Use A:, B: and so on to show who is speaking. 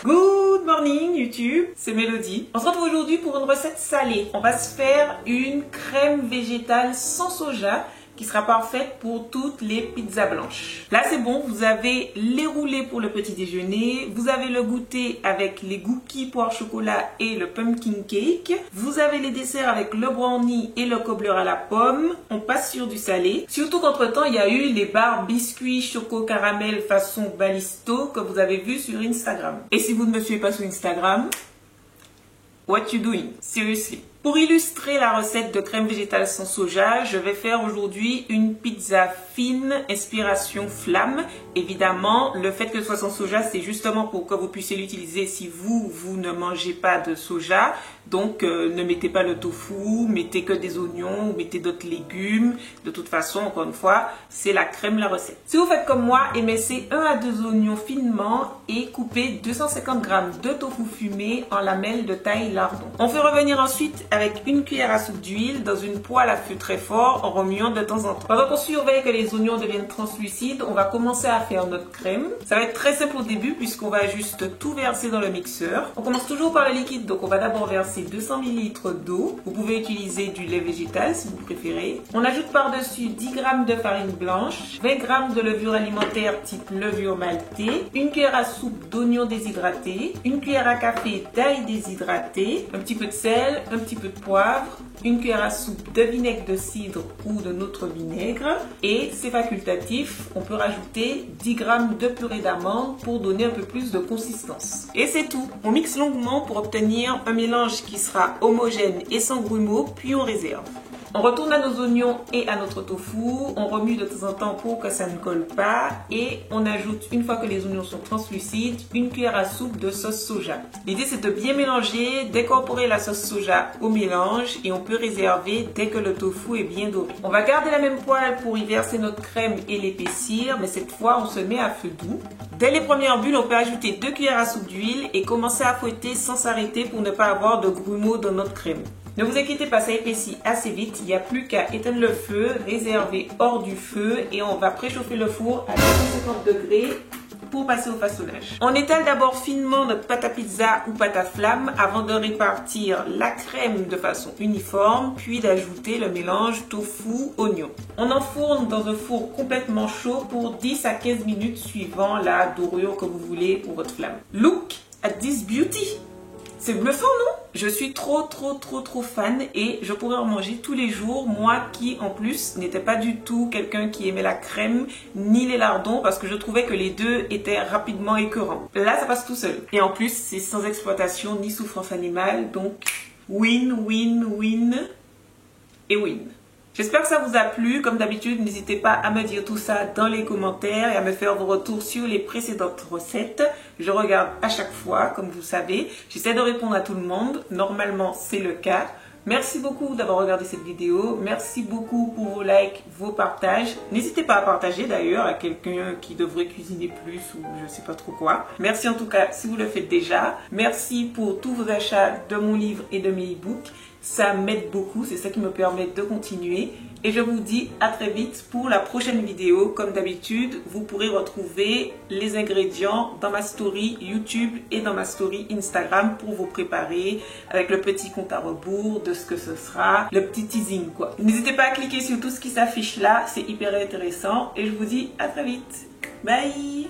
A: Good morning YouTube, c'est Mélodie. On se retrouve aujourd'hui pour une recette salée. On va se faire une crème végétale sans soja qui sera parfaite pour toutes les pizzas blanches. Là c'est bon, vous avez les roulés pour le petit déjeuner, vous avez le goûter avec les cookies poire chocolat et le pumpkin cake, vous avez les desserts avec le brownie et le cobbler à la pomme. On passe sur du salé. Surtout qu'entre temps il y a eu les barres biscuits choco caramel façon Balisto que vous avez vu sur Instagram. Et si vous ne me suivez pas sur Instagram, what you doing? Seriously. Pour illustrer la recette de crème végétale sans soja, je vais faire aujourd'hui une pizza fine, inspiration flamme. Évidemment, le fait que ce soit sans soja, c'est justement pour que vous puissiez l'utiliser si vous ne mangez pas de soja. Donc, ne mettez pas le tofu, mettez que des oignons, mettez d'autres légumes. De toute façon, encore une fois, c'est la crème, la recette. Si vous faites comme moi, émincez 1 à 2 oignons finement et coupez 250 g de tofu fumé en lamelles de taille lardon. On fait revenir ensuite avec une cuillère à soupe d'huile dans une poêle à feu très fort en remuant de temps en temps. Pendant qu'on surveille que les oignons deviennent translucides, on va commencer à faire notre crème. Ça va être très simple au début puisqu'on va juste tout verser dans le mixeur. On commence toujours par le liquide, donc on va d'abord verser 200 ml d'eau. Vous pouvez utiliser du lait végétal si vous préférez. On ajoute par-dessus 10 g de farine blanche, 20 g de levure alimentaire type levure maltée, une cuillère à soupe d'oignons déshydratés, une cuillère à café d'ail déshydraté, un petit peu de sel, un petit peu de poivre, une cuillère à soupe de vinaigre de cidre ou de notre vinaigre et c'est facultatif, on peut rajouter 10 g de purée d'amande pour donner un peu plus de consistance. Et c'est tout, on mixe longuement pour obtenir un mélange qui sera homogène et sans grumeaux, puis on réserve. On retourne à nos oignons et à notre tofu, on remue de temps en temps pour que ça ne colle pas et on ajoute, une fois que les oignons sont translucides, une cuillère à soupe de sauce soja. L'idée c'est de bien mélanger, d'incorporer la sauce soja au mélange et on peut réserver dès que le tofu est bien doré. On va garder la même poêle pour y verser notre crème et l'épaissir, mais cette fois on se met à feu doux. Dès les premières bulles, on peut ajouter 2 cuillères à soupe d'huile et commencer à fouetter sans s'arrêter pour ne pas avoir de grumeaux dans notre crème. Ne vous inquiétez pas, ça épaissit assez vite, il n'y a plus qu'à éteindre le feu, réserver hors du feu et on va préchauffer le four à 250 degrés pour passer au façonnage. On étale d'abord finement notre pâte à pizza ou pâte à flamme avant de répartir la crème de façon uniforme, puis d'ajouter le mélange tofu-oignon. On enfourne dans un four complètement chaud pour 10 à 15 minutes suivant la dorure que vous voulez pour votre flamme. Look at this beauty! C'est bluffant, non? Je suis trop fan et je pourrais en manger tous les jours, moi qui en plus n'étais pas du tout quelqu'un qui aimait la crème ni les lardons parce que je trouvais que les deux étaient rapidement écœurants. Là ça passe tout seul. Et en plus c'est sans exploitation ni souffrance animale, donc win, win, win et win. J'espère que ça vous a plu. Comme d'habitude, n'hésitez pas à me dire tout ça dans les commentaires et à me faire vos retours sur les précédentes recettes. Je regarde à chaque fois, comme vous savez. J'essaie de répondre à tout le monde. Normalement, c'est le cas. Merci beaucoup d'avoir regardé cette vidéo. Merci beaucoup pour vos likes, vos partages. N'hésitez pas à partager d'ailleurs à quelqu'un qui devrait cuisiner plus ou je sais pas trop quoi. Merci en tout cas si vous le faites déjà. Merci pour tous vos achats de mon livre et de mes e-books. Ça m'aide beaucoup, c'est ça qui me permet de continuer. Et je vous dis à très vite pour la prochaine vidéo. Comme d'habitude, vous pourrez retrouver les ingrédients dans ma story YouTube et dans ma story Instagram pour vous préparer avec le petit compte à rebours de ce que ce sera, le petit teasing quoi. N'hésitez pas à cliquer sur tout ce qui s'affiche là, c'est hyper intéressant. Et je vous dis à très vite. Bye!